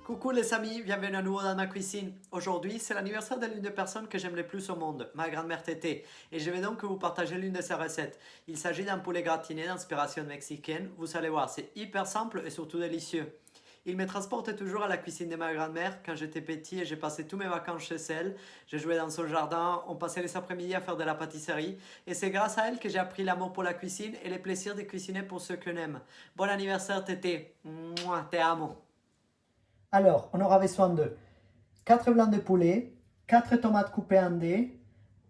Coucou les amis, bienvenue à nouveau dans ma cuisine. Aujourd'hui, c'est l'anniversaire de l'une des personnes que j'aime le plus au monde, ma grand-mère Tété, et je vais donc vous partager l'une de ses recettes. Il s'agit d'un poulet gratiné d'inspiration mexicaine. Vous allez voir, c'est hyper simple et surtout délicieux. Il me transporte toujours à la cuisine de ma grand-mère. Quand j'étais petit et j'ai passé tous mes vacances chez elle, je jouais dans son jardin, on passait les après-midi à faire de la pâtisserie, et c'est grâce à elle que j'ai appris l'amour pour la cuisine et le plaisir de cuisiner pour ceux que aime. Bon anniversaire Tété, mouah, te amo. Alors, on aura besoin de 4 blancs de poulet, 4 tomates coupées en dés,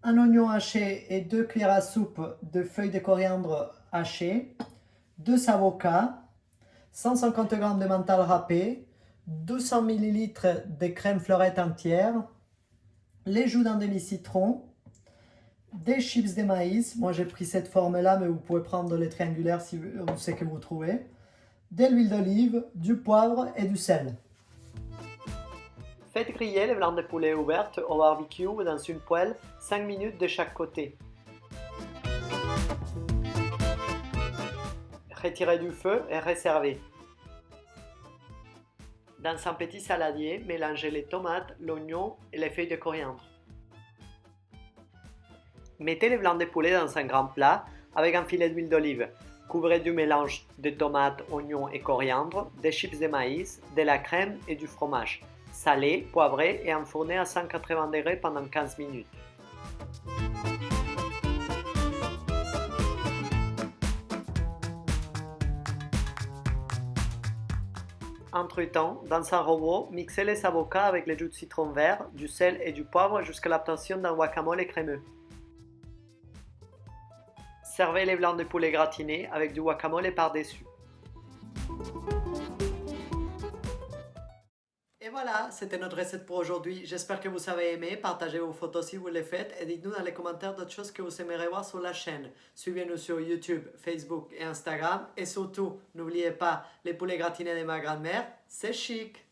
un oignon haché et 2 cuillères à soupe de feuilles de coriandre hachées, 2 avocats, 150 g de mental râpé, 200 ml de crème fleurette entière, les jus d'un demi-citron, des chips de maïs, moi j'ai pris cette forme-là, mais vous pouvez prendre les triangulaires si c'est que vous trouvez, de l'huile d'olive, du poivre et du sel. Faites griller les blancs de poulet ouvertes au barbecue ou dans une poêle 5 minutes de chaque côté. Retirez du feu et réservez. Dans un petit saladier, mélangez les tomates, l'oignon et les feuilles de coriandre. Mettez les blancs de poulet dans un grand plat avec un filet d'huile d'olive. Couvrez du mélange de tomates, oignons et coriandre, des chips de maïs, de la crème et du fromage. Salez, poivrez et enfournez à 180 degrés pendant 15 minutes. Entre-temps, dans un robot, mixez les avocats avec le jus de citron vert, du sel et du poivre jusqu'à l'obtention d'un guacamole crémeux. Servez les blancs de poulet gratinés avec du guacamole par-dessus. Et voilà, c'était notre recette pour aujourd'hui. J'espère que vous avez aimé. Partagez vos photos si vous les faites et dites-nous dans les commentaires d'autres choses que vous aimeriez voir sur la chaîne. Suivez-nous sur YouTube, Facebook et Instagram. Et surtout, n'oubliez pas, les poulets gratinés de ma grand-mère, c'est chic!